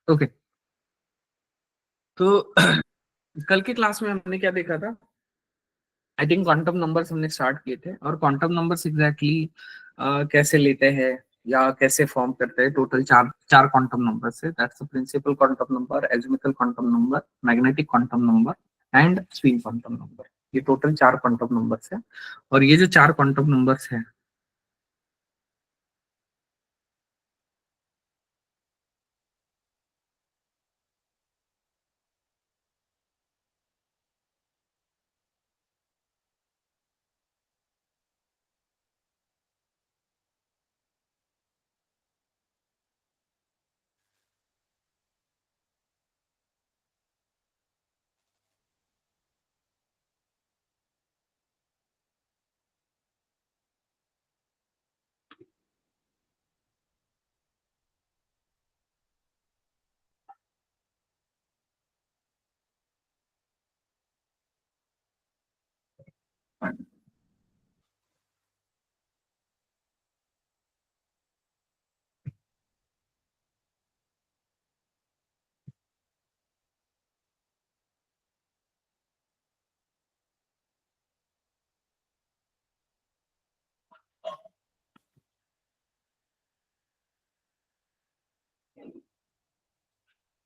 Okay. तो कल के क्लास में हमने क्या देखा था? आई थिंक क्वांटम नंबर्स हमने स्टार्ट किए थे, और क्वांटम नंबर्स एग्जैक्टली कैसे लेते हैं या कैसे फॉर्म करते हैं। टोटल चार चार क्वांटम नंबर्स है। That's the principal quantum number, azimuthal quantum number, magnetic quantum number and spin quantum number. ये टोटल चार क्वांटम नंबर्स है। और ये जो चार क्वांटम नंबर्स है,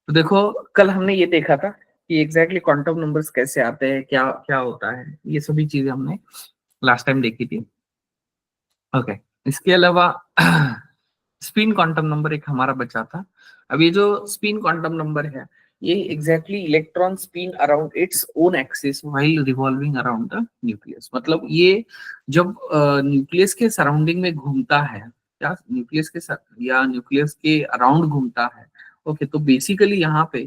तो देखो, कल हमने ये देखा था कि एग्जैक्टली क्वांटम नंबर्स कैसे आते हैं, क्या क्या होता है, ये सभी चीजें हमने लास्ट टाइम देखी थी। ओके। इसके अलावा स्पिन क्वांटम नंबर एक हमारा बचा था। अब ये जो स्पिन क्वांटम नंबर है, ये exactly electron spin around its own axis while revolving around the nucleus. मतलब ये जब न्यूक्लियस के सराउंडिंग में घूमता है, या न्यूक्लियस के अराउंड घूमता है। ओके, तो बेसिकली यहाँ पे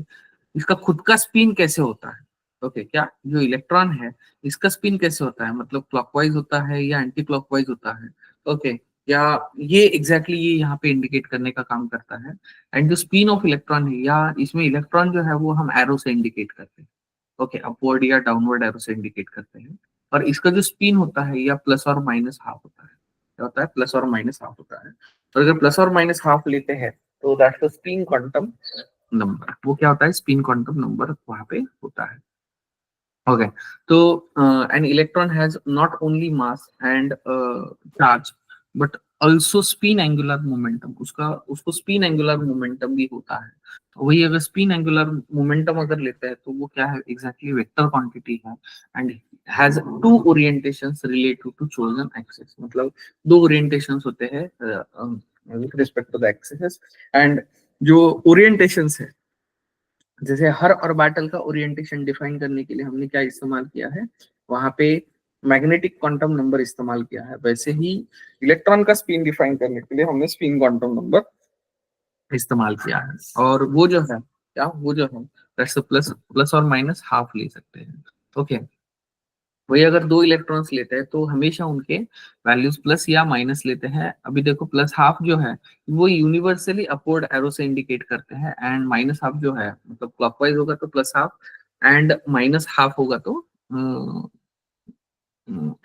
इसका खुद का स्पिन कैसे होता है? ओके, क्या जो इलेक्ट्रॉन है, इसका स्पिन कैसे होता है? मतलब क्लॉकवाइज होता है या एंटी क्लॉकवाइज होता है? ओके, या ये एग्जैक्टली ये यहाँ पे इंडिकेट करने का काम करता है। एंड जो स्पिन ऑफ इलेक्ट्रॉन है, या इसमें इलेक्ट्रॉन जो है वो हम एरो से इंडिकेट करते हैं। ओके, अपवर्ड या डाउनवर्ड एरो से इंडिकेट करते हैं। और इसका जो स्पिन होता है, या प्लस और माइनस हाफ होता है। क्या होता है? प्लस और माइनस हाफ होता है। तो अगर प्लस और माइनस हाफ लेते हैं, तो that's the spin quantum number. वो क्या होता है? स्पिन क्वांटम नंबर वहां पे होता है। Okay, so an electron has not only mass and charge, but also spin angular momentum. उसका उसको spin angular momentum भी होता है। तो वही अगर spin angular momentum अगर लेते हैं, तो वो क्या है? Exactly vector quantity है, and has two orientations related to chosen axis. मतलब दो orientations होते हैं with respect to the axis, and जो orientations है, जैसे हर ऑर्बिटल का ओरिएंटेशन डिफाइन करने के लिए हमने क्या इस्तेमाल किया है? वहां पे मैग्नेटिक क्वांटम नंबर इस्तेमाल किया है। वैसे ही इलेक्ट्रॉन का स्पिन डिफाइन करने के लिए हमने स्पिन क्वांटम नंबर इस्तेमाल किया है। और वो जो है क्या, वो जो है प्लस प्लस और माइनस हाफ ले सकते हैं। ओके, वही अगर दो इलेक्ट्रॉन्स लेते हैं, तो हमेशा उनके वैल्यूज प्लस या माइनस लेते हैं। अभी देखो, प्लस हाफ जो है वो यूनिवर्सली अपवर्ड एरो से इंडिकेट करते हैं, एंड माइनस हाफ जो है, मतलब क्लॉकवाइज होगा तो plus half, and minus half होगा तो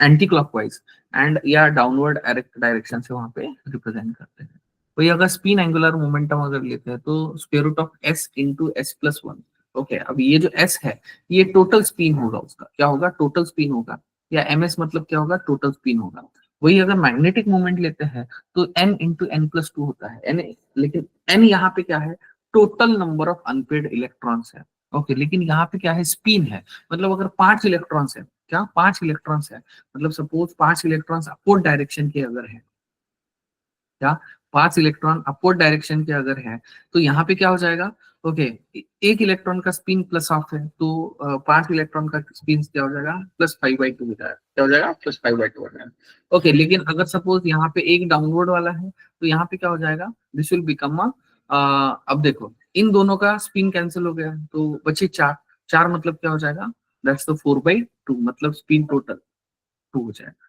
एंटी क्लॉकवाइज एंड या डाउनवर्ड डायरेक्शन से वहां पे रिप्रेजेंट करते हैं। तो ये अगर स्पिन एंगुलर मोमेंटम अगर लेते हैं, तो square root of S into S plus one. Okay, अब ये जो एस है, ये टोटल स्पिन होगा। उसका क्या होगा? टोटल स्पिन होगा। या एम एस मतलब क्या होगा? टोटल स्पिन होगा। वही अगर मैग्नेटिक मोमेंट लेते हैं, तो N into N plus two होता है एन। लेकिन एन यहाँ पे क्या है? Total number of unpaired electrons है। ओके, लेकिन यहाँ पे क्या है? स्पिन है। मतलब अगर पांच इलेक्ट्रॉन्स है, क्या पांच इलेक्ट्रॉन्स है, मतलब सपोज पांच इलेक्ट्रॉन्स अपवर्ड डायरेक्शन के अगर है, क्या पांच इलेक्ट्रॉन अपवर्ड डायरेक्शन के अगर है, तो यहाँ पे क्या हो जाएगा? ओके, एक इलेक्ट्रॉन का स्पिन प्लस हाफ है, तो पांच इलेक्ट्रॉन का स्पिन क्या हो जाएगा? प्लस फाइव बाई टू हो जाएगा। क्या हो जाएगा? प्लस फाइव बाई टू हो जाएगा। ओके, लेकिन अगर सपोज यहाँ पे एक डाउनवर्ड वाला है, तो यहाँ पे क्या हो जाएगा? दिस विल बिकम अब देखो, इन दोनों का स्पिन कैंसिल हो गया, तो बचे चार। चार मतलब क्या हो जाएगा? That's the four by two, मतलब स्पिन टोटल टू हो जाएगा।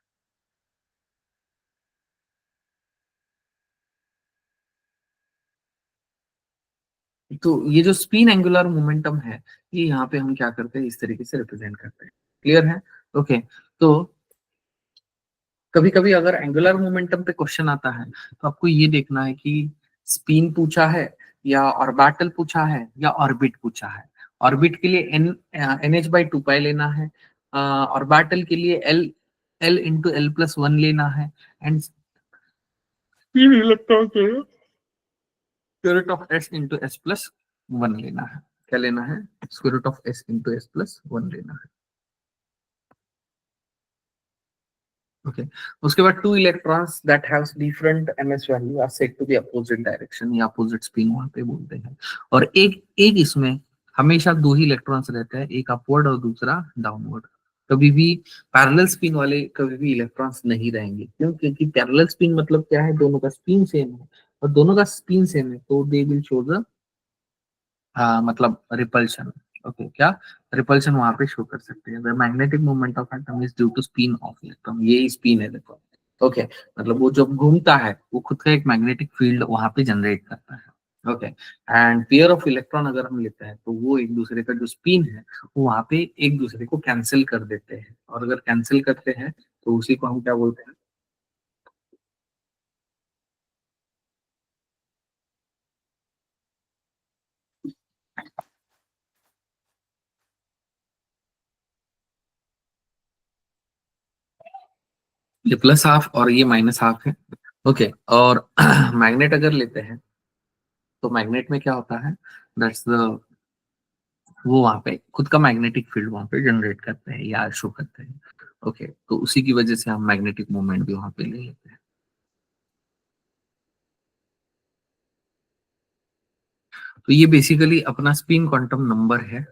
तो ये जो स्पिन एंगुलर मोमेंटम है, ये यहाँ पे हम क्या करते हैं? इस तरीके से रिप्रेजेंट करते हैं। क्लियर है? ओके। तो कभी कभी अगर एंगुलर मोमेंटम पे क्वेश्चन आता है, तो आपको ये देखना है कि स्पिन पूछा है या ऑर्बिटल पूछा है या ऑर्बिट पूछा है। ऑर्बिट के लिए NH/2 लेना है, ऑर्बिटल के लिए L इंटू L+1 लेना है, एंड स्पिन इलेक्ट्रॉन के लिए square root of S into S+1 लेना है। क्या लेना है? Square root of S into S+1 लेना है। ओके, उसके बाद two electrons that haves different ms value are said to be opposite direction या अपोजिट स्पिन वहां पे बोलते हैं। और एक एक इसमें हमेशा दो ही इलेक्ट्रॉन्स रहते हैं, एक अपवर्ड और दूसरा डाउनवर्ड। कभी भी पैरेलल स्पिन वाले कभी भी इलेक्ट्रॉन्स नहीं रहेंगे। क्यों? क्योंकि पैरेलल स्पिन मतलब क्या है, दोनों का स्पिन सेम है, और दोनों का स्पिन सेम है तो दे विल शो द मतलब रिपल्शन। ओके, क्या रिपल्शन वहां पे शो कर सकते हैं। Magnetic movement of atom is due to spin of electron, ये स्पिन है देखो। ओके, मतलब वो जब घूमता है वो खुद का एक मैग्नेटिक फील्ड वहां पे जनरेट करता है। Okay, and pair of electron अगर हम लेते हैं तो वो एक दूसरे का जो स्पिन है वो वहां पे एक दूसरे को कैंसिल कर देते हैं, और अगर कैंसिल करते हैं तो उसी को हम क्या बोलते हैं? ये प्लस हाफ और ये माइनस हाफ है। ओके, और मैग्नेट अगर लेते हैं तो मैग्नेट में क्या होता है, दैट्स द वो वहां पे खुद का मैग्नेटिक फील्ड वहां पे जनरेट करते हैं या शो करते हैं। ओके, तो उसी की वजह से हम मैग्नेटिक मूवमेंट भी वहां पे ले लेते हैं। तो ये बेसिकली अपना स्पिन क्वांटम नंबर है।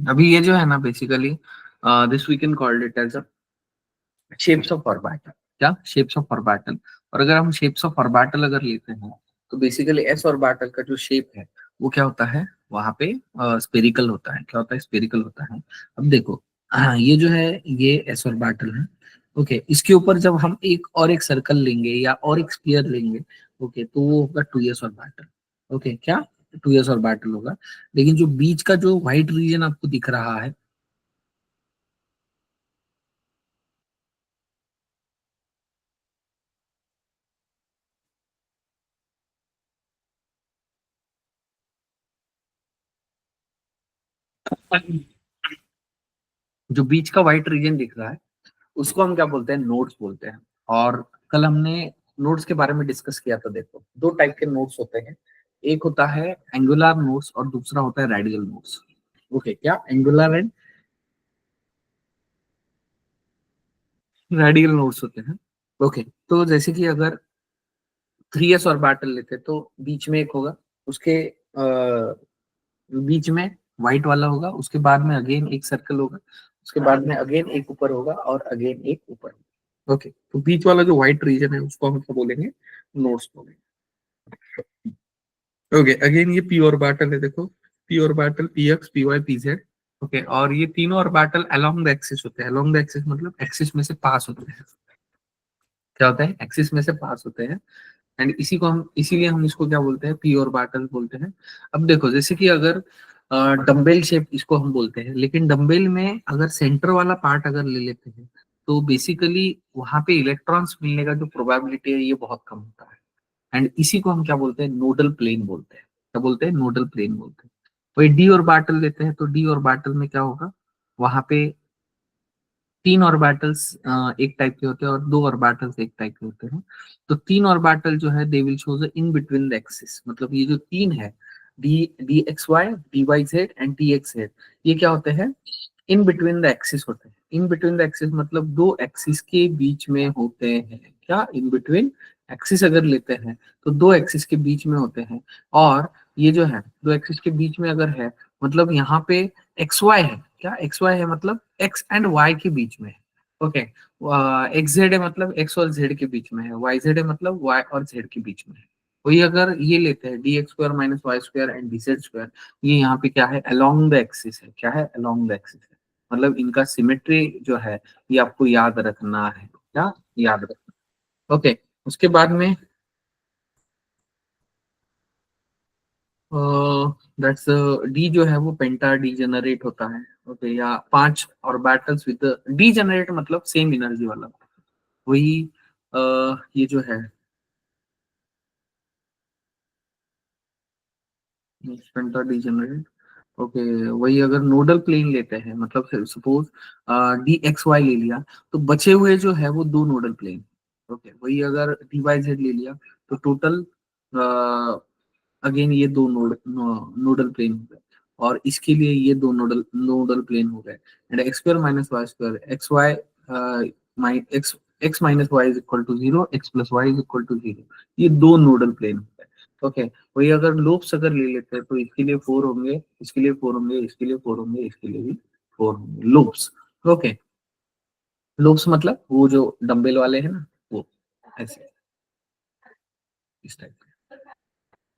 अभी ये जो है ना basically this we can called it as shapes of orbital. क्या शेप्स ऑफ ऑर्बिटल? और अगर हम शेप्स ऑफ ऑर्बिटल अगर लेते हैं तो बेसिकली एस ऑर्बिटल का जो शेप है वो क्या होता है, वहां पे स्पेरिकल होता है। क्या होता है? स्पेरिकल होता है। अब देखो, ये जो है ये एस ऑर्बिटल है। ओके, इसके ऊपर जब हम एक सर्कल लेंगे या और एक स्फीयर लेंगे, ओके, तो वो होगा 2s ऑर्बिटल। ओके, क्या 2s ऑर्बिटल होगा। लेकिन जो बीच का जो व्हाइट रीजन आपको दिख रहा है, जो बीच का व्हाइट रीजन दिख रहा है उसको हम क्या बोलते हैं? नोड्स बोलते हैं। और कल हमने नोड्स के बारे में डिस्कस किया था। देखो, दो टाइप के नोड्स होते हैं, एक होता है एंगुलर नोड्स और दूसरा होता है रेडियल नोड्स। ओके, क्या एंगुलर एंड रेडियल नोड्स होते हैं। ओके, तो जैसे कि अगर 3s और बाटल लेते तो बीच में एक होगा, उसके बीच में व्हाइट वाला होगा, उसके बाद में अगेन एक सर्कल होगा, उसके बाद में अगेन एक ऊपर होगा और अगेन एक ऊपर होगा। ओके, तो बीच वाला जो व्हाइट रीजन है उसको हम क्या बोलेंगे? नोड्स बोलेंगे। ओके, अगेन ये पी और बैटल है देखो, P orbital P X P Y P Z. Okay, और ये तीनों और बैटल अलोंग द एक्सिस होते हैं। अलोंग द एक्सिस मतलब एक्सिस में से पास होते हैं। क्या होता है? एक्सिस में से पास होते हैं। एंड इसी को हम इसीलिए हम इसको क्या बोलते हैं? पी और बैटल बोलते हैं। अब देखो, जैसे कि अगर डम्बेल शेप इसको हम बोलते हैं, लेकिन डम्बेल में अगर सेंटर वाला पार्ट अगर ले लेते हैं तो बेसिकली वहां पे इलेक्ट्रॉन्स मिलने का जो प्रोबेबिलिटी है ये बहुत कम होता है। एंड इसी को हम क्या बोलते हैं? नोडल प्लेन बोलते हैं। क्या बोलते हैं? नोडल प्लेन बोलते हैं। वही डी और बाटल लेते हैं तो डी और बाटल में क्या होगा, वहां पे तीन ऑर्बिटल्स एक टाइप के होते हैं और दो ऑर्बिटल्स एक टाइप के होते हैं। तो तीन ऑर्बिटल जो है they will show the in between the axis. मतलब ये जो तीन है, D X Y, D Y Z and D X Z, ये क्या होते हैं? इन बिटवीन द एक्सिस होते हैं। इन बिटवीन द एक्सिस मतलब दो एक्सिस के बीच में होते हैं। क्या इन बिटवीन एक्सिस अगर लेते हैं तो दो एक्सिस के बीच में होते हैं। और ये जो है दो एक्सिस के बीच में अगर है मतलब यहाँ पे एक्स वाई है। क्या एक्स वाई है? मतलब एक्स एंड वाई के बीच में है। ओके, एक्स जेड है मतलब एक्स और जेड के बीच में है, वाई जेड है मतलब वाई और जेड के बीच में है। वही अगर ये लेते हैं D X square minus Y square and D Z square, ये यहाँ पे क्या है, अलोंग द एक्सिस है, क्या है, अलोंग द एक्सिस है, मतलब इनका सिमेट्री जो है ये आपको याद रखना है, क्या याद रखना। ओके, उसके बाद में दैट्स डी जो है वो पेंटा डी जनरेट होता है। ओके, या 5 ऑर्बिटल्स विद डी जनरेट मतलब सेम एनर्जी वाला, वही ये जो है पेंटा डी जनरेट। ओके, वही अगर नोडल प्लेन लेते हैं, मतलब सपोज डी एक्स वाई ले लिया, तो बचे हुए जो है वो दो नोडल प्लेन। ओके, वही अगर डी वाई जेड ले लिया, तो टोटल अगेन ये दो नोडल प्लेन हो गए, और इसके लिए ये दो नोडल नोडल प्लेन हो गए। And X square minus Y square, X Y my X X minus Y is equal to zero, X plus Y is equal to zero, ये दो नोडल प्लेन हो गए। ओके, वही अगर लोब्स अगर ले लेते हैं, तो इसके लिए 4 होंगे, इसके लिए 4 होंगे, इसके लिए 4 होंगे, इसके लिए भी 4 होंगे लोब्स। ओके, लोब्स मतलब वो जो डंबल वाले हैं ना, वो ऐसे इस टाइप।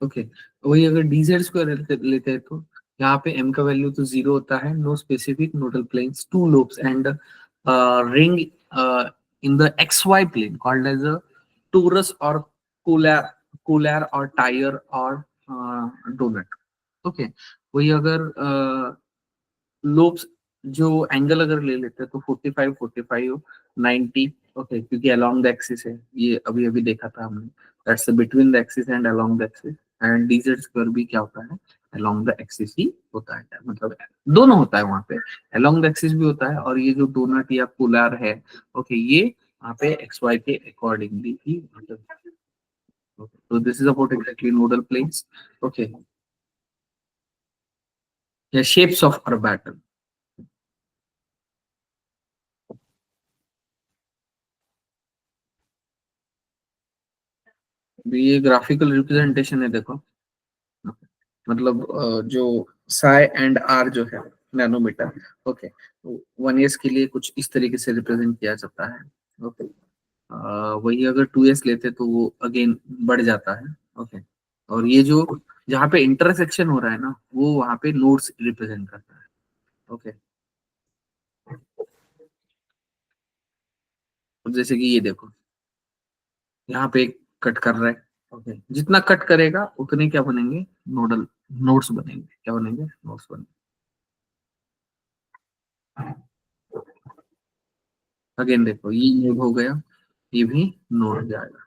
ओके, वही अगर dz स्क्वायर लेते हैं, तो यहाँ पे m का वैल्यू तो जीरो होता है, no specific nodal planes, two loops and ring in the xy plane called as a torus और कोलर और टायर और डोनट। ओके, वही अगर लोब्स जो एंगल अगर ले लेते हैं, तो 45 45 90। ओके, क्योंकि अलोंग द एक्सिस है, ये अभी अभी देखा था हमने, that's between the axis and along the axis. And DZ square भी क्या होता है, अलोंग द एक्सिस ही होता है, मतलब दोनों होता है वहां पे, अलोंग द एक्सिस भी होता है, और ये जो डोनट या पोलर है, ओके, ये वहां पे एक्स वाई के अकॉर्डिंगली ही मतलब। तो this is about exactly nodal planes. Okay, या शेप्स ऑफ ऑर्बिटल। ये ग्राफिकल रिप्रेजेंटेशन है, देखो, मतलब जो साई एंड आर जो है नैनोमीटर। ओके, 1s के लिए कुछ इस तरीके से रिप्रेजेंट किया जाता है। ओके, वही अगर 2s लेते तो वो अगेन बढ़ जाता है। ओके, और ये जो जहाँ पे इंटरसेक्शन हो रहा है ना, वो वहाँ पे नोड्स रिप्रेजेंट करता है। ओके, अब जैसे कि ये देखो, यहाँ पे कट कर रहा है। ओके, जितना कट करेगा उतने क्या बनेंगे, नोडल नोड्स बनेंगे, क्या बनेंगे, नोड्स बनेंगे। अगेन देखो, ये नोड हो गया, ये भी नोड हो जाएगा।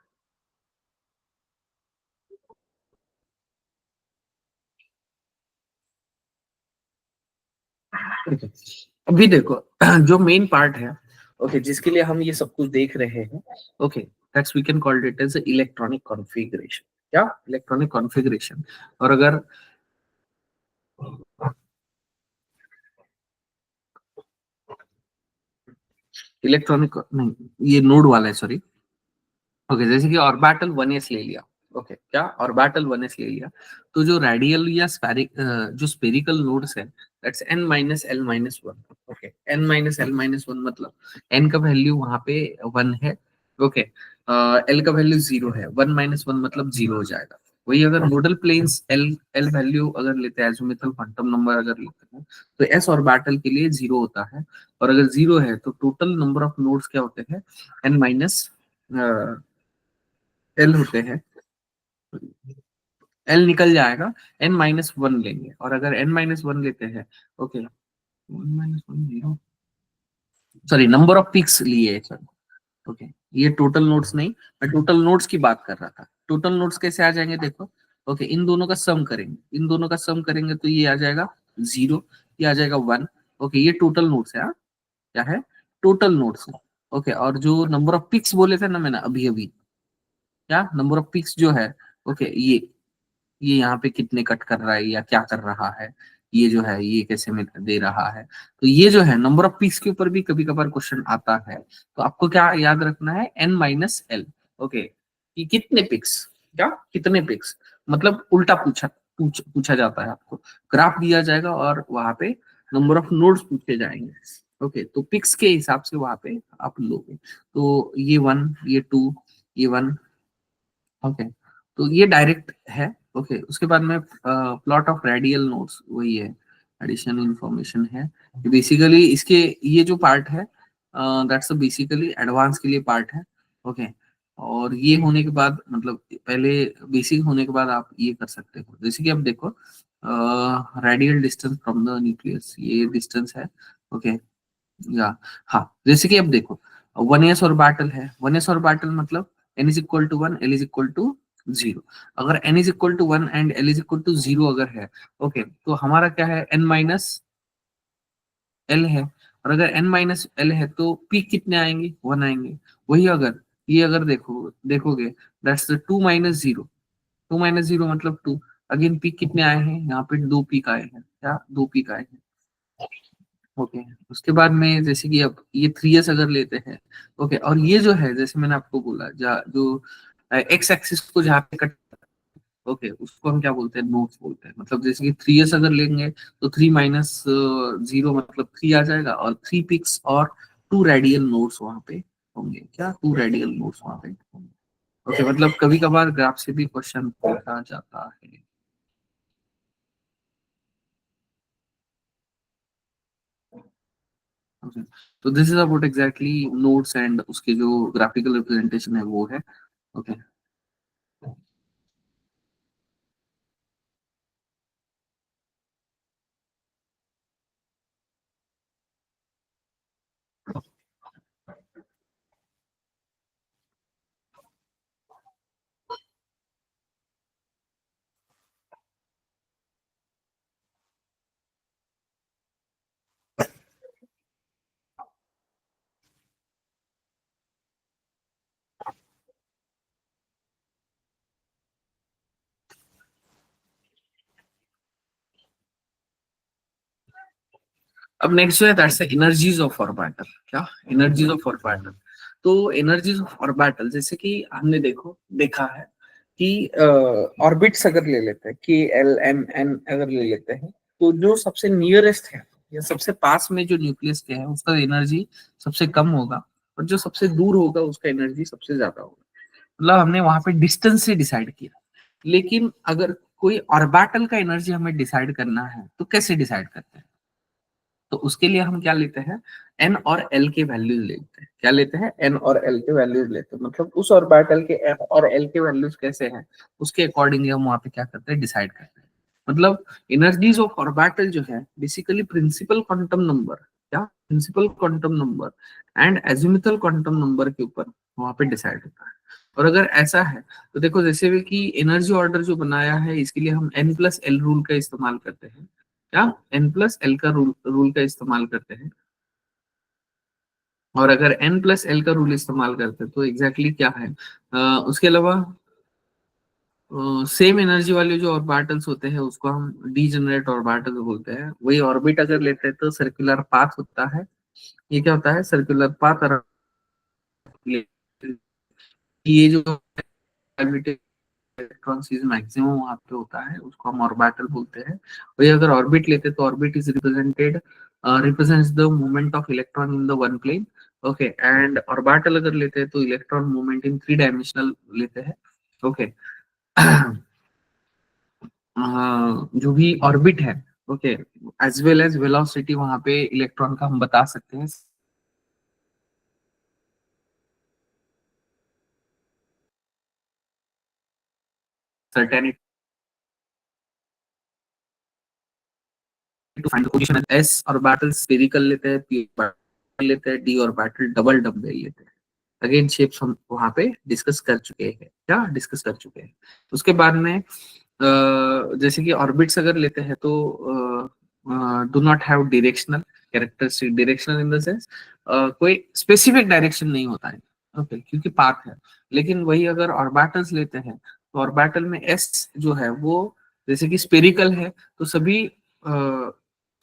ठीक है, अभी देखो जो मेन पार्ट है, ओके, जिसके लिए हम ये सब कुछ देख रहे हैं, okay, that's we can called it as electronic configuration. क्या, इलेक्ट्रॉनिक कॉन्फ़िगरेशन। और अगर इलेक्ट्रॉनिक नहीं, ये नोड वाला है, सॉरी। ओके, जैसे कि ऑर्बिटल 1s ले लिया। ओके, क्या ऑर्बिटल 1s ले लिया, तो जो रेडियल या जो स्पेरिकल नोड्स है, that's n minus L minus one. Okay, n minus L minus one मतलब n का वैल्यू वहां पे 1 है। ओके, l का वैल्यू 0 है, 1 माइनस वन मतलब 0 हो जाएगा। वही अगर nodal planes l l value अगर लेते हैं, एजिमुथल क्वांटम नंबर अगर लेते हैं, तो s ऑर्बिटल के लिए 0 होता है, और अगर 0 है तो टोटल नंबर ऑफ नोड्स क्या होते हैं, n माइनस एल होते हैं। एल निकल जाएगा, एन माइनस वन लेंगे, और अगर एन माइनस वन लेते हैं, okay, one minus one zero, sorry, number of peaks लिए, सॉरी। ओके, ये टोटल नोड्स नहीं, मैं टोटल नोड्स की बात कर रहा था। टोटल नोड्स कैसे आ जाएंगे, देखो। ओके, इन दोनों का सम करेंगे, इन दोनों का सम करेंगे, तो ये आ जाएगा 0, ये आ जाएगा 1। ओके, ये टोटल नोड्स है, हाँ? क्या है, टोटल नोड्स है। ओके, और जो नंबर ऑफ पिक्स बोले थे ना मैंने अभी अभी, क्या नंबर ऑफ पिक्स जो है, ओके, ये यहाँ पे कितने कट कर रहा है या क्या कर रहा है, ये जो है ये कैसे में दे रहा है, तो ये जो है नंबर ऑफ पिक्स के ऊपर भी कभी कभार क्वेश्चन आता है, तो आपको क्या याद रखना है, एन माइनस एल। ओके, कि कितने पिक्स, क्या कितने पिक्स, मतलब उल्टा पूछा जाता है आपको, ग्राफ दिया जाएगा और वहां पे नंबर ऑफ नोड्स पूछे जाएंगे। ओके, तो पिक्स के हिसाब से वहां पे आप लोगे, तो ये 1, ये 2, ये 1। ओके, तो ये डायरेक्ट है। ओके, उसके बाद में प्लॉट ऑफ रेडियल नोड्स, वही है, एडिशन इन्फॉर्मेशन है बेसिकली। इसके ये जो पार्ट है दैट्स बेसिकली एडवांस के लिए पार्ट है। ओके, और ये होने के बाद मतलब पहले बेसिक होने के बाद आप ये कर सकते हो, जैसे कि अब देखो radial distance from the nucleus, ये डिस्टेंस है। ओके, या हाँ, जैसे कि अब देखो 1s ऑर्बिटल है, 1s ऑर्बिटल मतलब n is equal to 1, l is equal to 0। अगर n is equal to 1 and l is equal to 0 अगर है, ओके, तो हमारा क्या है, n माइनस l है। और अगर n माइनस l है तो p कितने आएंगे, 1 आएंगे। वही अगर ये अगर देखोगे दैट्स 2 माइनस 0, 2 माइनस 0 मतलब 2। अगेन पीक कितने आए हैं, यहाँ पे 2 पीक आए हैं, क्या 2 पीक आए हैं। ओके, उसके बाद में जैसे कि अब ये 3s अगर लेते हैं, ओके, और ये जो है जैसे मैंने आपको बोला जो एक्स एक्सिस को जहाँ पे कट, ओके, उसको हम क्या बोलते हैं, नोट्स बोलते हैं। मतलब जैसे कि 3s अगर लेंगे तो 3 माइनस 0 मतलब 3 आ जाएगा, और 3 पिक्स और 2 रेडियल नोट्स वहां पे होंगे, क्या 2 रेडियल नोट्स वहां पे होंगे। ओके, मतलब कभी कभार ग्राफ से भी क्वेश्चन पूछा जाता है। Okay. तो this is about exactly notes and उसके जो ग्राफिकल रिप्रेजेंटेशन है वो है। ओके, अब नेक्स्ट जो है दैट्स एनर्जीज ऑफ ऑर्बिटल। क्या एनर्जीज ऑफ ऑर्बिटल, तो एनर्जीज ऑफ ऑर्बिटल जैसे कि हमने देखा है कि ऑर्बिट्स अगर ले लेते हैं, के एल एम एन अगर ले लेते हैं, तो जो सबसे नियरेस्ट है या सबसे पास में जो न्यूक्लियस के है उसका एनर्जी सबसे कम होगा, और जो सबसे दूर होगा उसका एनर्जी सबसे ज्यादा होगा। मतलब हमने वहां पे डिस्टेंस से डिसाइड किया। लेकिन अगर कोई ऑर्बिटल का एनर्जी हमें डिसाइड करना है तो कैसे डिसाइड करते हैं, तो उसके लिए हम क्या लेते हैं, एन और एल के वैल्यूज लेते हैं। क्या लेते हैं, एन और एल के वैल्यूज लेते हैं, मतलब उस ऑर्बिटल के एन और एल के वैल्यूज कैसे हैं उसके अकॉर्डिंगली हम वहां पे क्या करते हैं, डिसाइड करते हैं। मतलब एनर्जीज ऑफ ऑर्बिटल जो है बेसिकली प्रिंसिपल क्वांटम नंबर, क्या principal quantum number and azimuthal quantum number के ऊपर वहां पे डिसाइड होता है। और अगर ऐसा है तो देखो जैसे भी कि एनर्जी ऑर्डर जो बनाया है इसके लिए हम एन प्लस एल रूल का इस्तेमाल करते हैं। क्या एन प्लस एल का रूल का इस्तेमाल करते हैं। और अगर एन प्लस एल का रूल इस्तेमाल करते हैं तो एग्जैक्टली क्या है, उसके अलावा सेम एनर्जी वाले जो ऑर्बिटल्स होते हैं उसको हम डीजेनरेट ऑर्बिटल बोलते हैं। वही ऑर्बिट अगर लेते हैं तो सर्कुलर पाथ होता है। ये क्या होता है, सर्कुलर पाथ। और ये जो इलेक्ट्रॉन सीज मैक्सिमम वहां पे होता है उसको हम ऑर्बिटल बोलते हैं। वही अगर ऑर्बिट लेते तो orbit is represents the movement of electron in the one plane. Okay, and orbital अगर लेते हैं तो इलेक्ट्रॉन मूवमेंट इन 3 डायमेंशनल लेते हैं। ओके, जो भी ऑर्बिट है, okay, as well as velocity वहां पे इलेक्ट्रॉन का हम बता सकते हैं। Certainty to find the position, S orbital spherical लेते हैं, पी ऑर्बिटल लेते हैं, डी ऑर्बिटल डबल डबल लेते हैं। अगेन शेप्स हम वहां पे डिस्कस कर चुके हैं, क्या डिस्कस कर चुके हैं। उसके बाद में जैसे कि ऑर्बिट्स अगर लेते हैं तो do not have directional characteristic, directional in the sense कोई स्पेसिफिक डायरेक्शन नहीं होता है। ओके, क्योंकि पाथ है। लेकिन वही अगर ऑर्बिटल्स लेते हैं तो ऑर्बिटल में एस जो है वो जैसे कि स्पेरिकल है तो सभी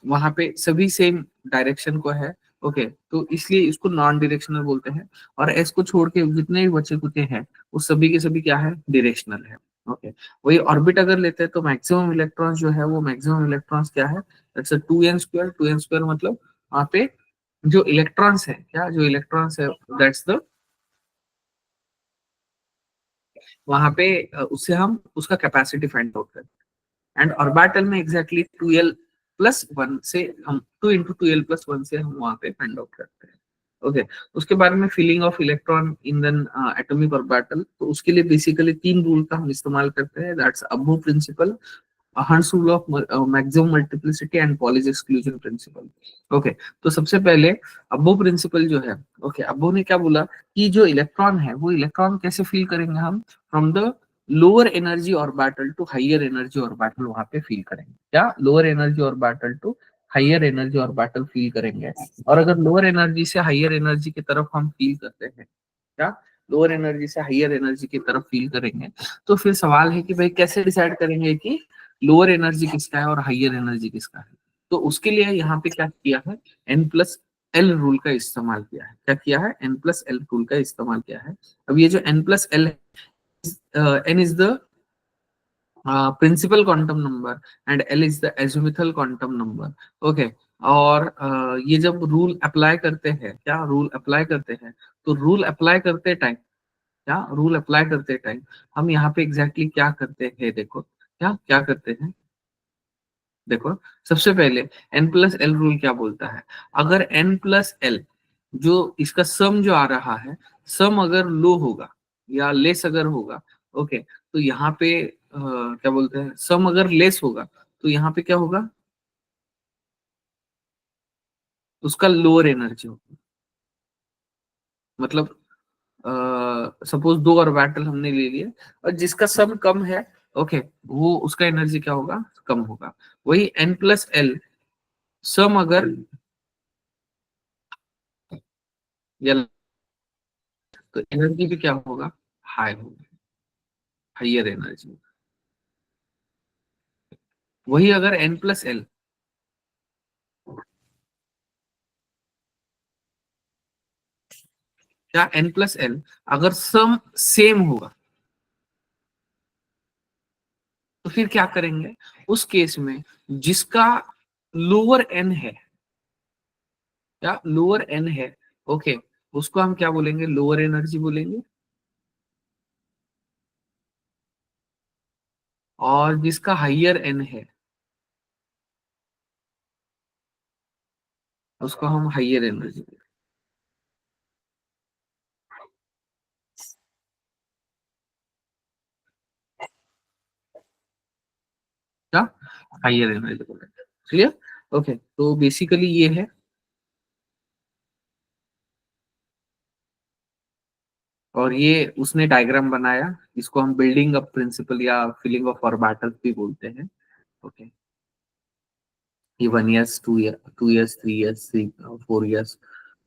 वहां पे सभी सेम डायरेक्शन को है। ओके, तो इसलिए इसको नॉन डायरेक्शनल बोलते हैं। और एस को छोड़ के जितने भी बचे कुचे हैं वो सभी के सभी क्या है, डायरेक्शनल है। ओके, वही ऑर्बिट अगर लेते हैं तो मैक्सिमम इलेक्ट्रॉन्स जो है वो मैक्सिमम इलेक्ट्रॉन्स क्या है, that's 2n square. 2n square मतलब वहाँ पे जो इलेक्ट्रॉन्स है, क्या जो इलेक्ट्रॉन्स है दैट्स द वहां पे उससे हम उसका कैपेसिटी फाइंड आउट करते हैं। एंड ऑर्बिटल में एग्जैक्टली 2l+1 से हम 2 × 2l+1 से हम वहां पे फाइंड आउट करते हैं। ओके, उसके बाद में filling of electron in the atomic orbital, तो उसके लिए बेसिकली 3 रूल का हम इस्तेमाल करते हैं, that's Aufbau principle, Hund's rule of maximum multiplicity and Pauli's exclusion principle. Okay, तो सबसे पहले अब्बो प्रिंसिपल जो है, ओके, अब्बो ने क्या बोला कि जो इलेक्ट्रॉन है वो इलेक्ट्रॉन कैसे फील करेंगे हम, from the lower energy orbital to higher energy orbital, वहां पे फील करेंगे क्या, lower energy orbital to higher energy orbital fill करेंगे। और अगर लोअर एनर्जी से हायर एनर्जी की तरफ हम फील करते हैं क्या, लोअर एनर्जी से हायर एनर्जी की तरफ फील करेंगे, तो फिर सवाल है कि भाई कैसे डिसाइड करेंगे कि लोअर एनर्जी किसका है और हायर एनर्जी किसका है। तो उसके लिए यहाँ पे क्या किया है, N+L रूल का इस्तेमाल किया है। क्या किया है, N+L रूल का इस्तेमाल किया है। अब ये जो N+L है, N is the principal quantum number and L is the azimuthal quantum number. Okay, और ये जब रूल अप्लाई करते हैं, क्या रूल अप्लाई करते हैं, तो रूल अप्लाई करते टाइम, क्या रूल अप्लाई करते टाइम हम यहाँ पे एग्जैक्टली क्या करते हैं, देखो क्या क्या करते हैं। देखो, सबसे पहले N+L रूल क्या बोलता है, अगर N+L जो इसका सम जो आ रहा है, सम अगर लो होगा या लेस अगर होगा, ओके, तो यहाँ पे क्या बोलते हैं, सम अगर लेस होगा तो यहाँ पे क्या होगा, उसका लोअर एनर्जी होगा। मतलब सपोज 2 ऑर्बिटल हमने ले लिए और जिसका सम कम है, ओके, वो उसका एनर्जी क्या होगा, कम होगा। वही N+L सम अगर या, तो एनर्जी भी क्या होगा, हाई होगा, हाइयर एनर्जी। वही अगर N+L, क्या N+L अगर सम सेम होगा तो फिर क्या करेंगे, उस केस में जिसका लोअर एन है, क्या लोअर एन है, ओके, उसको हम क्या बोलेंगे, लोअर एनर्जी बोलेंगे। और जिसका हाइयर एन है उसको हम हाइयर एनर्जी, क्या हाइयर एनर्जी बोलेंगे। क्लियर, ओके, तो बेसिकली ये है। और ये उसने डायग्राम बनाया, इसको हम बिल्डिंग अप प्रिंसिपल या फिलिंग ऑफ ऑर्बिटल्स भी बोलते हैं। ओके, ये 1 years, 2 year, 2 years, 3 years, 4 years,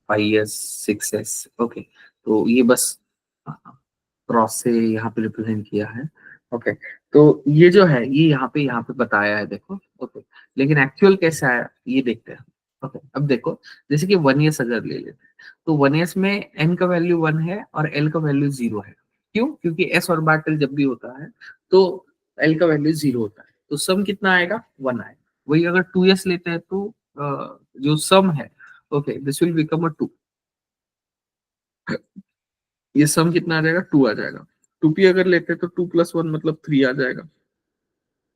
5 years, 6 years। Okay, तो ये बस क्रॉस से यहाँ पे रिप्रेजेंट किया है। ओके, तो ये जो है ये यहाँ पे बताया है, देखो। ओके, लेकिन एक्चुअल कैसा है ये देखते हैं। ओके, अब देखो, जैसे कि 1 years अगर ले लेते हैं, तो 1 years में n का वैल्यू 1 है और l का वैल्यू 0 है। क्यों, क्योंकि s ऑर्बिटल जब भी होता है तो l का वैल्यू 0 होता है, तो सम कितना आएगा, 1 आएगा। वही अगर 2s लेते हैं तो जो सम है, okay, this will become a 2, ये सम कितना आ जाएगा, 2 आ जाएगा। 2p अगर लेते हैं तो 2+1 मतलब 3 आ जाएगा।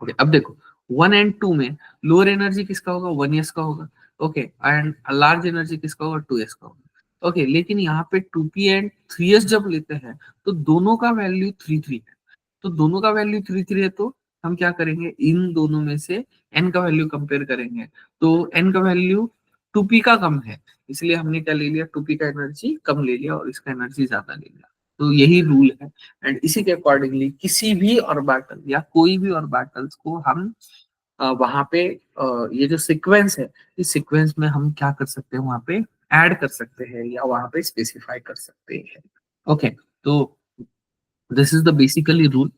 ओके, अब देखो 1 and 2 में लोअर एनर्जी किसका होगा, 1s का होगा। ओके, एंड लार्ज एनर्जी किसका होगा, 2s का होगा। ओके, लेकिन यहाँ पे 2p and 3s जब लेते हैं तो दोनों का वैल्यू 3 3 है। तो दोनों का वैल्यू 3 3 है, तो हम क्या करेंगे, इन दोनों में से n का वैल्यू कंपेयर करेंगे। तो n का वैल्यू 2p का कम है, इसलिए हमने क्या ले लिया, 2p का एनर्जी कम ले लिया और इसका एनर्जी ज्यादा ले लिया। तो यही रूल है। एंड इसी के अकॉर्डिंगली किसी भी ऑर्बिटल या कोई भी ऑर्बिटल्स को हम वहां पे ये जो सीक्वेंस है, इस सीक्वेंस में हम क्या कर सकते हैं, वहां पे ऐड कर सकते हैं या वहां पे स्पेसिफाई कर सकते हैं। ओके, तो this is the basically rule,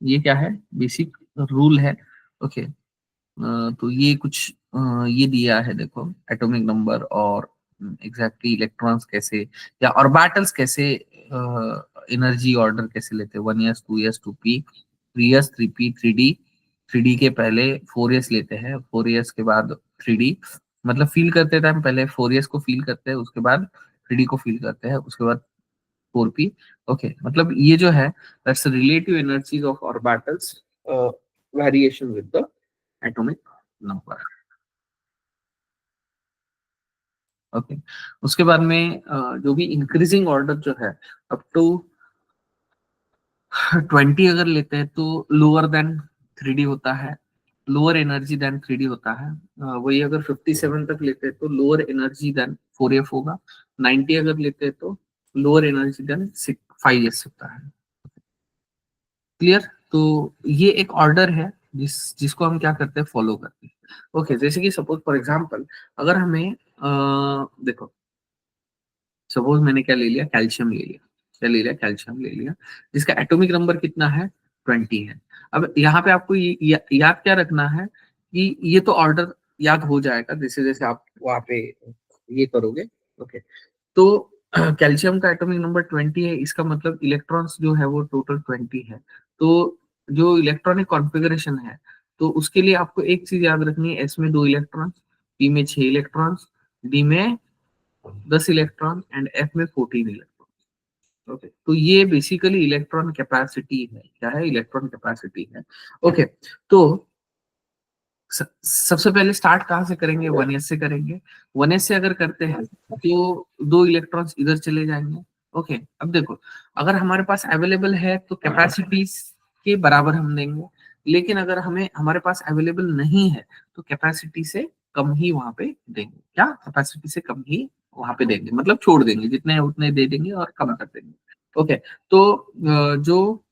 ये क्या है, बेसिक रूल है। ओके, तो ये कुछ ये दिया है, देखो एटॉमिक नंबर और एग्जैक्टली इलेक्ट्रॉन्स कैसे या ऑर्बिटल्स कैसे एनर्जी ऑर्डर कैसे लेते हैं, 1 years, 2 years, 2p, 3 years, 3p, 3d, 3d के पहले 4 years लेते हैं, 4 years के बाद 3d, मतलब फील करते टाइम पहले 4 years को फील करते हैं, उसके बाद 3d को फील करते हैं, उसके बाद 4p। ओके, मतलब ये जो है that's relative energies of orbitals variation with the atomic number. Okay, उसके बाद में जो भी इंक्रीजिंग ऑर्डर जो है अप टू 20 अगर लेते हैं तो लोअर देन 3D होता है, लोअर एनर्जी देन 3D होता है। वही अगर 57 तक लेते हैं तो लोअर एनर्जी देन 4f होगा। 90 अगर लेते हैं तो लोअर एनर्जी देन 5s होता है। क्लियर? तो ये एक ऑर्डर है जिसको हम क्या करते हैं, फॉलो करते हैं। ओके, जैसे कि सपोज फॉर एग्जांपल अगर हमें देखो, सपोज मैंने क्या ले लिया, कैल्शियम ले लिया, क्या ले लिया, कैल्शियम ले लिया, जिसका एटॉमिक नंबर कितना है, 20 है। अब यहाँ पे आपको याद क्या रखना है कि ये तो ऑर्डर याद हो जाएगा जैसे जैसे आप वहाँ पे ये करोगे। ओके, तो कैल्शियम का एटॉमिक नंबर 20 है, इसका मतलब इलेक्ट्रॉन्स जो है वो टोटल 20 है। तो जो इलेक्ट्रॉनिक कॉन्फ़िगरेशन है, तो उसके लिए आपको एक चीज याद रखनी है, एस में 2 इलेक्ट्रॉन, पी में 6 इलेक्ट्रॉन्स, डी में 10 इलेक्ट्रॉन एंड एफ में 14 इलेक्ट्रॉन। ओके, तो ये बेसिकली इलेक्ट्रॉन कैपेसिटी है। क्या है? इलेक्ट्रॉन कैपेसिटी है। ओके, तो सबसे पहले स्टार्ट कहाँ से करेंगे, 1s से करेंगे। 1s से अगर करते हैं तो 2 इलेक्ट्रॉन्स इधर चले जाएंगे। ओके, अब देखो, अगर हमारे पास अवेलेबल है तो कैपेसिटीज के बराबर हम देंगे, लेकिन अगर हमें हमारे पास अवेलेबल नहीं है तो कैपेसिटी से कम ही वहां पे देंगे। क्या? कैपेसिटी से कम ही वहां पे देंगे, मतलब छोड़ देंगे, जितने हैं उतने दे देंगे और कम कर देंगे। ओके, तो जो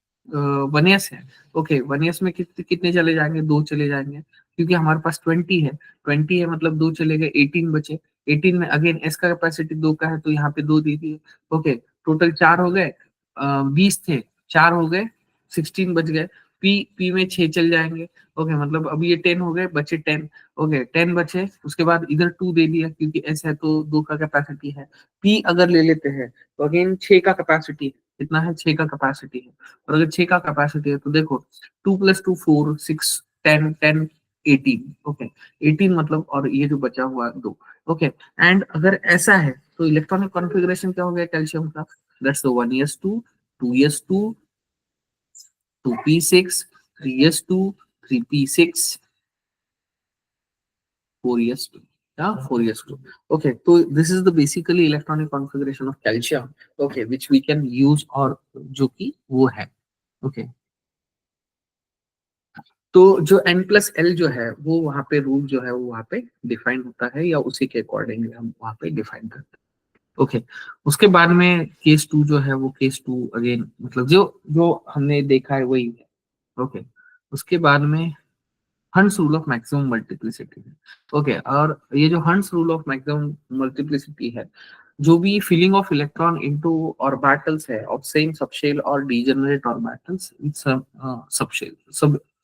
1s है, ओके, 1s में कितने चले जाएंगे, 2 चले जाएंगे, क्योंकि हमारे पास 20 है। 20 है मतलब 2 चले गए, 18 बचे। 18 में अगेन एस का कैपेसिटी 2 का है तो यहाँ पे 2 दे दिए। ओके, टोटल 4 हो गए, 20 थे, 4 हो गए, 16 बच गए। पी में 6 चल जाएंगे। ओके, मतलब अभी ये 10 हो गए, बचे 10। ओके, 10 बचे, उसके बाद इधर 2 दे दिया क्योंकि एस है तो 2 का कैपेसिटी है। पी अगर ले लेते हैं तो अगेन 6 का कैपेसिटी, कितना है, 6 का कैपेसिटी है। और अगर 6 का कैपेसिटी है तो देखो 2 + 2 4, 6 10 10 18। ओके, 18 मतलब, और ये जो बचा हुआ 2। ओके, एंड अगर ऐसा है तो इलेक्ट्रॉनिक कॉन्फ़िगरेशन क्या हो गया कैल्शियम का, that's the 1s2 2s2 2p6 3s2 3p6 4s2, yeah, 4s2। okay, so this is the basically electronic configuration of calcium, okay, which we can use, और जो कि वो है। ओके, तो जो n+l जो है वो वहां पे रूल जो है वो वहां पे डिफाइन होता है, या उसी के अकॉर्डिंगली हम वहां पे डिफाइन करते हैं। ओके, उसके बाद में केस 2 जो है वो केस 2 अगेन, मतलब जो जो हमने देखा है वही है। ओके, उसके बाद में हंस रूल ऑफ मैक्सिमम मल्टीप्लिसिटी है। ओके, और ये जो हंस रूल ऑफ मैक्सिमम मल्टीप्लिसिटी है, जो भी filling of electron into orbitals है ऑफ सेम सबशेल और degenerate orbitals in subshell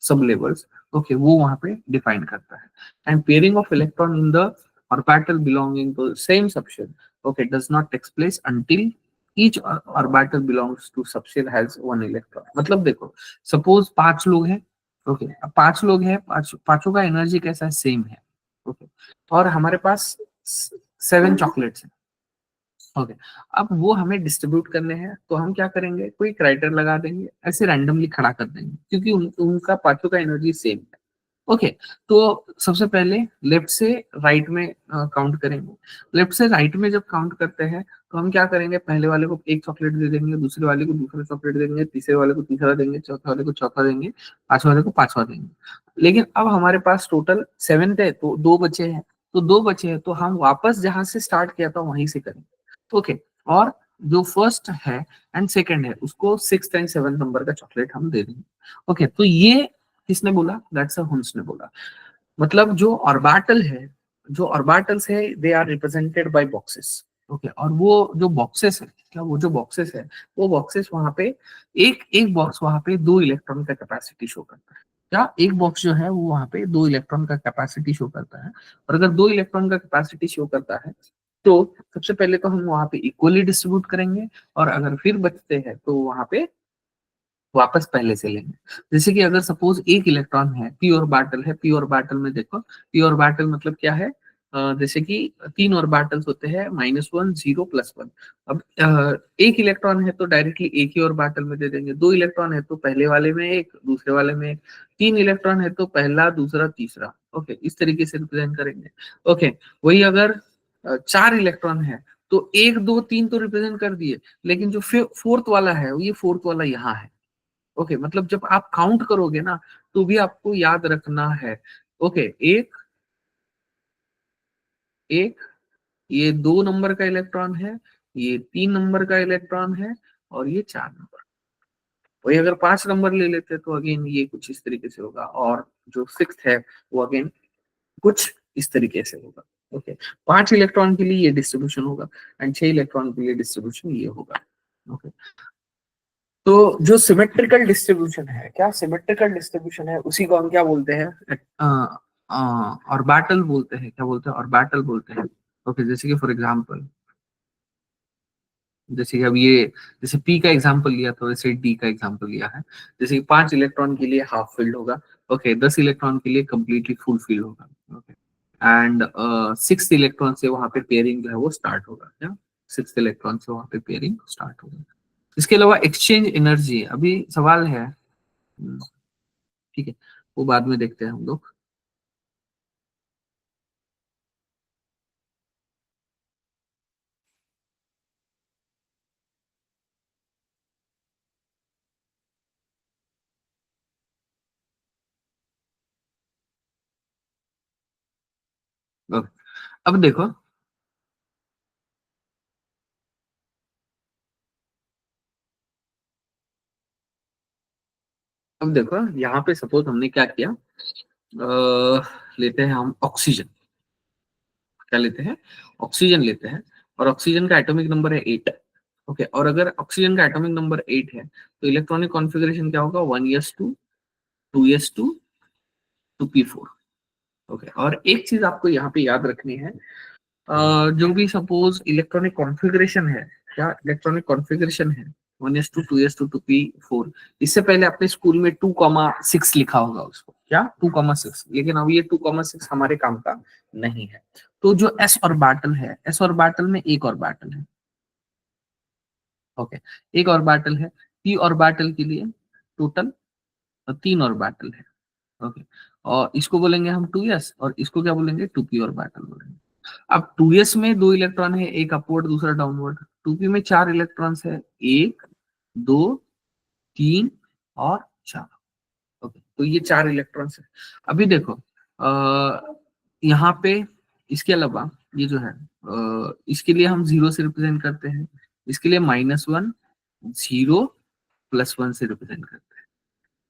sub levels, okay, वो वहां पे डिफाइन करता है। And pairing of electron in the orbital belonging to same subshell, okay, does not takes place until each orbital belongs to subshell has 1 electron. मतलब देखो, suppose 5 लोग हैं। Okay, अब 5 लोग हैं, पांचों का एनर्जी कैसा है, सेम है। ओके, और हमारे पास 7 चॉकलेट्स हैं। ओके, अब वो हमें डिस्ट्रीब्यूट करने हैं तो हम क्या करेंगे, कोई क्राइटेरिया लगा देंगे, ऐसे रैंडमली खड़ा कर देंगे क्योंकि उनका पांचों का एनर्जी सेम है। ओके, तो सबसे पहले लेफ्ट से राइट में काउंट करेंगे। लेफ्ट से राइट में जब काउंट करते हैं तो हम क्या करेंगे, पहले वाले को एक चॉकलेट दे देंगे, दूसरे वाले को दूसरा चॉकलेट देंगे, तीसरे वाले को तीसरा देंगे, चौथे वाले को चौथा देंगे, पांचवे वाले को पांचवा देंगे। लेकिन अब हमारे पास टोटल 7 थे तो 2 बचे हैं, तो 2 बचे हैं तो हम वापस जहां से स्टार्ट किया था वहीं से करेंगे। ओके, और जो फर्स्ट है एंड सेकंड है उसको 6th एंड 7th नंबर का चॉकलेट हम दे देंगे। ओके, तो ये किसने बोला, दैट्स अ हुंस ने बोला। मतलब जो ऑर्बिटल है, जो ऑर्बिटल्स है they are represented by boxes. Okay, और वो जो बॉक्सेस है, क्या वो जो बॉक्सेस है, वो बॉक्सेस वहां पे एक एक बॉक्स वहां पे 2 इलेक्ट्रॉन का कैपेसिटी शो करता है। क्या एक बॉक्स जो है वो वहां पे 2 इलेक्ट्रॉन का कैपेसिटी शो करता है। और अगर 2 इलेक्ट्रॉन का कैपेसिटी शो करता है तो सबसे पहले तो हम वहां पे इक्वली डिस्ट्रीब्यूट करेंगे, और अगर फिर बचते हैं तो वहां पे वापस पहले से लेंगे। जैसे कि अगर सपोज एक इलेक्ट्रॉन है, पी ऑर्बिटल है, पी ऑर्बिटल में देखो, पी ऑर्बिटल मतलब क्या है, जैसे कि 3 ऑर्बिटल्स होते हैं, -1 0 +1। अब एक इलेक्ट्रॉन है तो डायरेक्टली एक ही ऑर्बिटल में दे देंगे, 2 इलेक्ट्रॉन है तो पहले वाले में एक, दूसरे वाले में एक, 3 इलेक्ट्रॉन है तो पहला, दूसरा, तीसरा। ओके, इस तरीके से रिप्रेजेंट करेंगे। ओके, वही अगर 4 इलेक्ट्रॉन है तो 1 2 3 तो रिप्रेजेंट कर दिए, लेकिन जो फोर्थ वाला है ये फोर्थ वाला यहाँ है। ओके, मतलब जब आप काउंट करोगे ना तो भी आपको याद रखना है। ओके, एक एक ये 2 नंबर का इलेक्ट्रॉन है, ये 3 नंबर का इलेक्ट्रॉन है, और ये 4 नंबर। वही अगर 5 नंबर ले लेते तो अगेन ये कुछ इस तरीके से होगा, और जो सिक्स्थ है वो अगेन कुछ इस तरीके से होगा। ओके, 5 इलेक्ट्रॉन के लिए ये डिस्ट्रीब्यूशन होगा, एंड 6 इलेक्ट्रॉन के लिए डिस्ट्रीब्यूशन ये होगा। ओके, तो जो सिमेट्रिकल डिस्ट्रीब्यूशन है, क्या सिमेट्रिकल डिस्ट्रीब्यूशन है, उसी को हम क्या बोलते हैं, ऑर्बिटल बोलते हैं। क्या बोलते हैं? ऑर्बिटल बोलते हैं। ओके, जैसे कि फॉर एग्जांपल, जैसे कि अब ये, जैसे पी का एग्जांपल लिया तो वैसे डी का एग्जांपल लिया है। जैसे कि 5 इलेक्ट्रॉन के लिए हाफ फील्ड होगा। ओके, 10 इलेक्ट्रॉन के लिए कंप्लीटली फुल फील्ड होगा। ओके, एंड 6 इलेक्ट्रॉन से वहां पे पेयरिंग जो है वो स्टार्ट होगा। क्या 6 इलेक्ट्रॉन से वहां पे पेयरिंग स्टार्ट होगा। इसके अलावा एक्सचेंज एनर्जी अभी सवाल है। ठीक है, वो बाद में देखते हैं हम लोग। अब देखो, अब देखो यहाँ पे सपोज हमने क्या किया, लेते हैं हम ऑक्सीजन। क्या लेते हैं? ऑक्सीजन लेते हैं, और ऑक्सीजन का एटॉमिक नंबर है 8। ओके, और अगर ऑक्सीजन का एटॉमिक नंबर 8 है तो इलेक्ट्रॉनिक कॉन्फ़िगरेशन क्या होगा? 1s2 2s2 2p4। ओके, और एक चीज आपको यहाँ पे याद रखनी है, जो भी सपोज इलेक्ट्रॉनिक कॉन्फ़िगरेशन है, क्या इलेक्ट्रॉनिक कॉन्फ़िगरेशन है 1s2 2s2 2p4, इससे पहले आपने स्कूल में 2,6 लिखा होगा उसको। क्या 2,6? लेकिन अब ये 2,6 हमारे काम का नहीं है। तो जो एस ऑर्बिटल है, एस ऑर्बिटल में एक ऑर्बिटल है। ओके, एक ऑर्बिटल है। पी ऑर्बिटल के लिए टोटल 3 ऑर्बिटल है। ओके, और इसको बोलेंगे हम 2s, और इसको क्या बोलेंगे? 2p ऑर्बिटल बोलेंगे। अब 2s में 2 इलेक्ट्रॉन है, एक अपवर्ड दूसरा डाउनवर्ड। 2p में 4 इलेक्ट्रॉन्स है, 1 2 3 और 4। ओके, तो ये 4 इलेक्ट्रॉन्स है। अभी देखो, यहाँ पे इसके अलावा ये जो है, इसके लिए हम 0 से रिप्रेजेंट करते हैं, इसके लिए -1 0 +1 से रिप्रेजेंट करते हैं।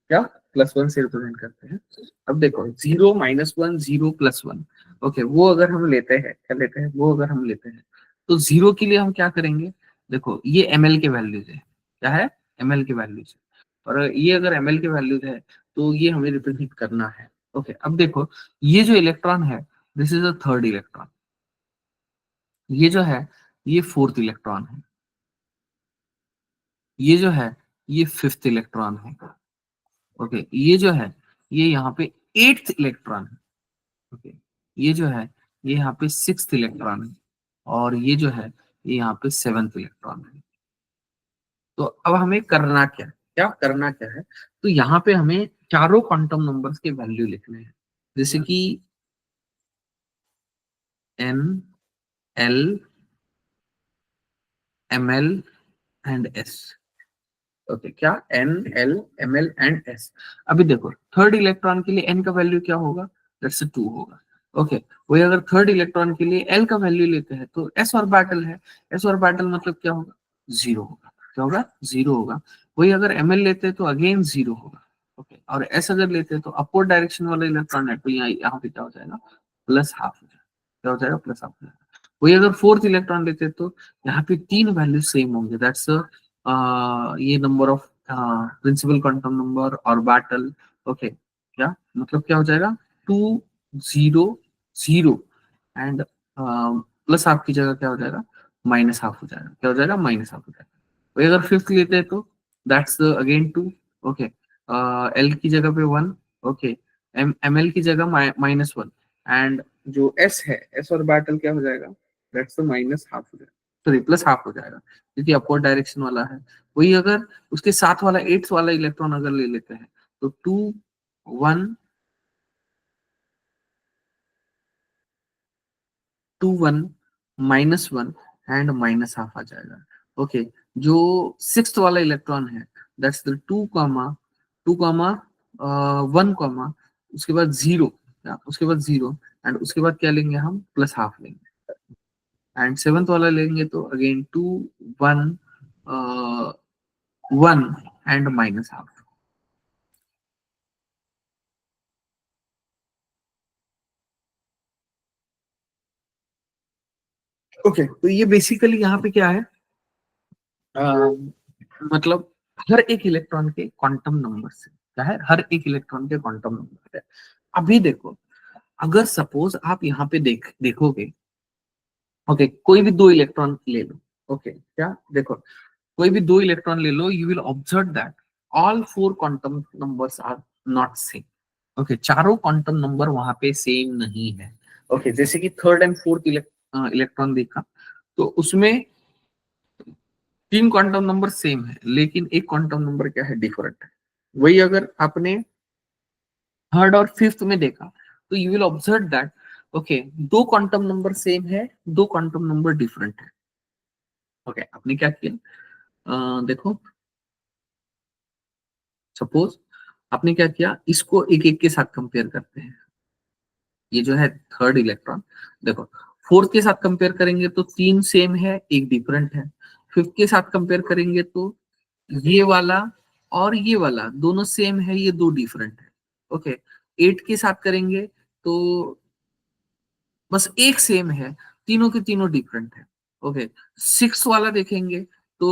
क्या +1 से रिप्रेजेंट करते हैं? अब देखो 0 -1 0 +1। ओके, वो अगर हम लेते हैं, क्या लेते हैं, वो अगर हम लेते हैं तो 0 के लिए हम क्या करेंगे? देखो ये ml के वैल्यूज है। क्या है? ml के वैल्यूज है, और ये अगर ml के वैल्यूज है तो ये हमें रिप्रेजेंट करना है। ओके, अब देखो ये जो इलेक्ट्रॉन है, this is a third electron. ये जो है ये फोर्थ इलेक्ट्रॉन है। ये जो है ये फिफ्थ इलेक्ट्रॉन है। ओके, ये जो है ये यहाँ पे एट्थ इलेक्ट्रॉन है। ओके, ये जो है ये यहाँ पे सिक्स्थ इलेक्ट्रॉन है, और ये जो है ये यहाँ पे सेवंथ इलेक्ट्रॉन है। तो अब हमें करना क्या, क्या करना क्या है? तो यहाँ पे हमें चारों क्वांटम नंबर्स के वैल्यू लिखने हैं, जैसे कि n l ml and s। Okay, क्या n l ml and s। अभी देखो थर्ड इलेक्ट्रॉन के लिए n का वैल्यू क्या होगा? दैट्स 2 होगा। ओके, वही अगर थर्ड इलेक्ट्रॉन के लिए l का वैल्यू लेते हैं तो s ऑर्बिटल है, s ऑर्बिटल मतलब क्या होगा? 0 होगा। क्या होगा? 0 होगा। वही अगर ml लेते हैं तो अगेन 0 होगा। ओके, और s अगर लेते हैं तो अपवर्ड डायरेक्शन वाला इलेक्ट्रॉन है तो यहाँ पे क्या हो जाएगा? +½ हो जाएगा। क्या हो जाएगा? +½ हो जाएगा। वही अगर फोर्थ इलेक्ट्रॉन लेते हैं तो यहाँ पे 3 वैल्यू सेम होंगे। दैट्स ये number of principal quantum number orbital. Okay, क्या मतलब क्या हो जाएगा? 2 0 0, एंड +½ की जगह क्या हो जाएगा? -½ हो जाएगा। क्या हो जाएगा? -½ हो जाएगा। वही अगर फिफ्थ लेते हैं तो दैट्स अगेन 2। ओके, एल की जगह पे 1। ओके, एम एल की जगह -1, एंड जो s है, s ऑर्बिटल क्या हो जाएगा, दैट्स द माइनस हाफ हो जाएगा, सॉरी प्लस हाफ हो जाएगा, क्योंकि अपवर्ड डायरेक्शन वाला है। वही अगर उसके साथ वाला एट्थ वाला इलेक्ट्रॉन अगर ले लेते हैं तो 2 1 -1 एंड माइनस हाफ आ जाएगा। ओके, जो सिक्स्थ वाला इलेक्ट्रॉन है दैट्स द 2 1 उसके बाद जीरो, उसके बाद जीरो, एंड उसके बाद क्या लेंगे हम, प्लस हाफ लेंगे, एंड सेवंथ वाला लेंगे तो again 2 1 1 and minus half. Okay, तो ये बेसिकली यहाँ पे क्या है, मतलब हर एक इलेक्ट्रॉन के क्वांटम नंबर से क्या है, हर एक इलेक्ट्रॉन के क्वांटम नंबर है। अभी देखो, अगर सपोज आप यहाँ पे देखोगे, ओके, कोई भी दो इलेक्ट्रॉन ले लो, ओके, क्या देखो, कोई भी दो इलेक्ट्रॉन ले लो, you will observe that all four quantum numbers are not same. Okay, चारों क्वांटम नंबर वहां पे सेम नहीं है। ओके, जैसे कि थर्ड एंड फोर्थ इलेक्ट्रॉन देखा, तो उसमें तीन क्वांटम नंबर सेम है, लेकिन एक क्वांटम नंबर क्या है, डिफरेंट है। वही अगर आपने थर्ड और फिफ्थ में देखा, तो you will observe that okay, दो क्वांटम नंबर सेम है, दो क्वांटम नंबर डिफरेंट है। ओके, आपने क्या किया, देखो, सपोज आपने क्या किया, इसको एक एक के साथ कंपेयर करते हैं। ये जो है थर्ड इलेक्ट्रॉन, देखो, फोर्थ के साथ कंपेयर करेंगे तो तीन सेम है, एक डिफरेंट है। फिफ्थ के साथ कंपेयर करेंगे तो ये वाला और ये वाला दोनों सेम है, ये दो डिफरेंट है। ओके, एट के साथ करेंगे तो बस एक सेम है, तीनों के तीनों डिफरेंट है। ओके, सिक्स वाला देखेंगे तो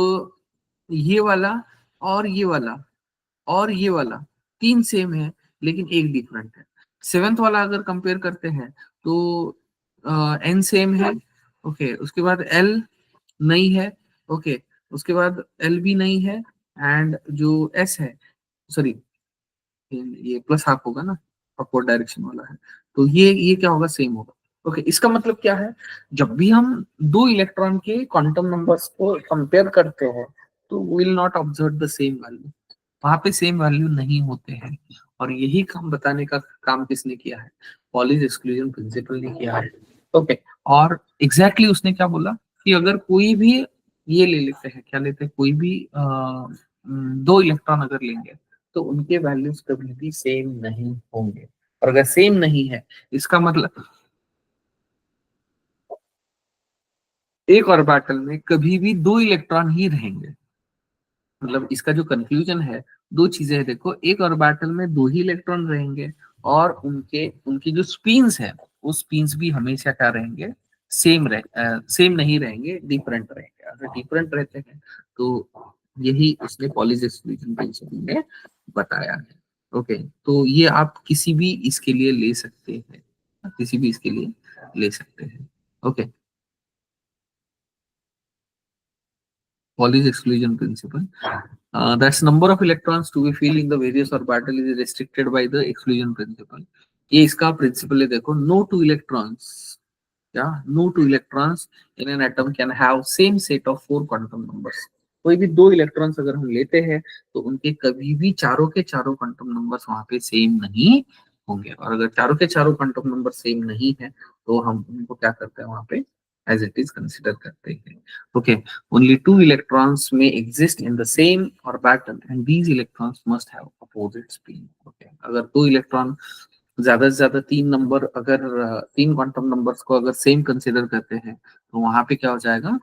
ये वाला और ये वाला और ये वाला तीन सेम है, लेकिन एक डिफरेंट है। सेवेंथ वाला अगर कंपेयर करते हैं तो एन सेम है, ओके, उसके बाद एल नहीं है, ओके, उसके बाद एल भी नहीं है, एंड जो एस है, सॉरी, ये प्लस हाफ होगा ना, अपवर्ड डायरेक्शन वाला है, तो ये क्या होगा, सेम होगा। ओके, इसका मतलब क्या है, जब भी हम दो इलेक्ट्रॉन के क्वांटम नंबर्स को कंपेयर करते हैं तो will not observe the same value, वहां पे सेम वैल्यू नहीं होते हैं। और यही काम बताने का काम किसने किया है, पॉलिश एक्सक्लूजन प्रिंसिपल ने किया है। ओके, और एग्जैक्टली उसने क्या बोला कि अगर कोई भी, ये ले लेते हैं, क्या लेते हैं, कोई भी दो इलेक्ट्रॉन अगर लेंगे तो उनके वैल्यूज कभी भी सेम नहीं होंगे। और अगर सेम नहीं है, इसका मतलब एक ऑर्बिटल में कभी भी दो इलेक्ट्रॉन ही रहेंगे। मतलब इसका जो कंक्लूजन है, दो चीजें हैं, देखो, एक ऑर्बिटल में दो ही इलेक्ट्रॉन रहेंगे, और उनके उनकी जो स्पिन्स है, वो स्पिन्स भी हमेशा क्या रहेंगे, सेम नहीं रहेंगे, डिफरेंट रहेंगे। अगर डिफरेंट रहते हैं तो यही उसने पॉलिश एक्सक्लूजन प्रिंसिपल ने बताया है। ओके, तो ये आप किसी भी इसके लिए ले सकते हैं, किसी भी इसके लिए ले सकते हैं। Okay, Pauli's exclusion principle. That's number of electrons to be filled in the various orbital is restricted by the exclusion principle. ये इसका प्रिंसिपल है, देखो, no two electrons, क्या, no two electrons in an atom can have same set of four quantum numbers. कोई भी दो electrons अगर हम लेते हैं तो उनके कभी भी चारों के चारों क्वांटम नंबर्स वहां पे सेम नहीं होंगे। और अगर चारों के चारों क्वांटम नंबर सेम नहीं है तो हम उनको क्या करते हैं, वहां पे एज इट इज कंसिडर करते हैं। Okay, only two electrons may exist in the same orbital and these electrons must have opposite spin. Okay, अगर दो इलेक्ट्रॉन ज्यादा से ज्यादा तीन नंबर, अगर तीन क्वांटम नंबर्स को अगर सेम कंसिडर करते हैं तो वहां पे क्या हो जाएगा,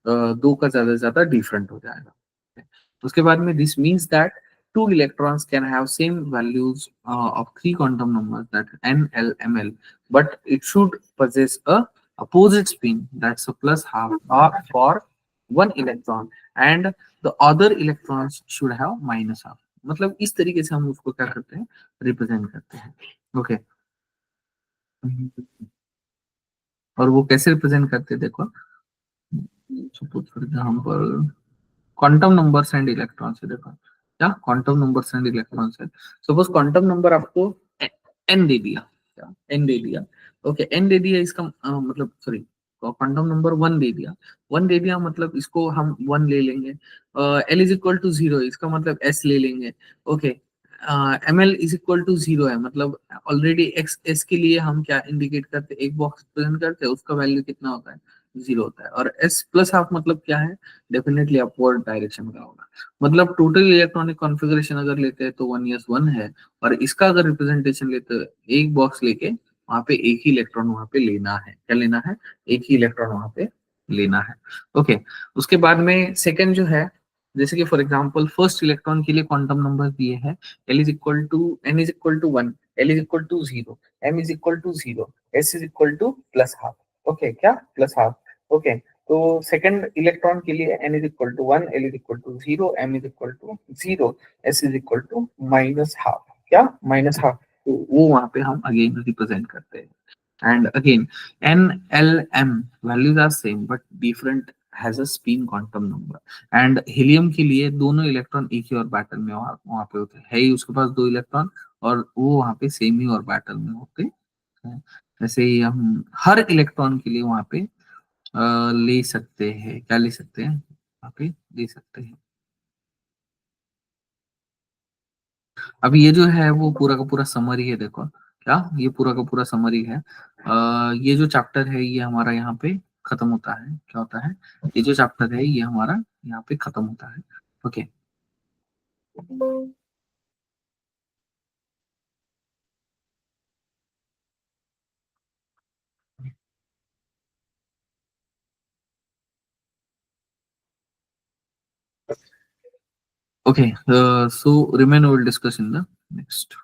दो का ज्यादा से ज्यादा डिफरेंट हो जाएगा। Okay, उसके बाद में this means that two electrons can have same values of three quantum numbers, that n, l, m, l, but it should possess a opposite spin, that's a plus half for one electron, and the other electrons should have minus half। मतलब इस तरीके से हम उसको क्या करते हैं, represent करते हैं। ओके, और वो कैसे रिप्रेजेंट करते हैं, देखो, suppose for example quantum numbers and electrons है, देखो, क्या क्वांटम नंबर्स एंड इलेक्ट्रॉन्स है। सपोज क्वांटम नंबर आपको एन दे दिया, क्या n दे दिया, ओके n दे दिया, इसका मतलब सॉरी क्वांटम नंबर 1 दे दिया, 1 दे दिया मतलब इसको हम 1 ले लेंगे, l इज इक्वल टू 0 इसका मतलब s ले लेंगे, okay ml is equal to 0 है मतलब ऑलरेडी एक्स एस के लिए हम क्या इंडिकेट करते हैं, एक बॉक्स प्रेजेंट करते हैं, उसका वैल्यू कितना होता है, 0 होता है, और s प्लस हाफ मतलब क्या है, डेफिनेटली अपवर्ड डायरेक्शन का होगा, मतलब टोटल इलेक्ट्रॉनिक कॉन्फ़िगरेशन अगर लेते हैं तो 1s1 है, और इसका अगर रिप्रेजेंटेशन लेते हैं, एक बॉक्स लेके वहां पे एक ही इलेक्ट्रॉन वहां पे लेना है, क्या लेना है, एक ही इलेक्ट्रॉन वहां पे लेना है, ओके। उसके बाद में सेकंड जो है, जैसे कि फॉर एग्जांपल फर्स्ट इलेक्ट्रॉन के लिए क्वांटम नंबर दिए हैं, L is equal to n is equal to 1, L is equal to 0, M is equal to 0, S is equal to plus half, okay क्या प्लस हाफ, ओके। तो second electron के लिए n is equal to 1, L is equal to 0, M is equal to 0, S is equal to minus half, क्या minus half, तो वो वहां पे हम अगेन रिप्रेजेंट करते हैं। And again, N, L, M values are same but different has a spin quantum number. And helium के लिए दोनों इलेक्ट्रॉन एक ही ऑर्बिटल में वहां पे होते हैं, है ही उसके पास दो इलेक्ट्रॉन, और वो वहां पे सेम ही ऑर्बिटल में होते हैं। जैसे ही हम हर इलेक्ट्रॉन के लिए वहां पे ले सकते हैं, क्या ले सकते हैं, वहां पे ले सकते हैं। अभी ये जो है वो पूरा का पूरा समरी है, देखो क्या, ये पूरा का पूरा समरी है। ये जो चैप्टर है ये हमारा यहाँ पे खत्म होता है, क्या होता है, ये जो चैप्टर है ये हमारा यहाँ पे खत्म होता है, okay. Okay, so remain we will discuss in the next.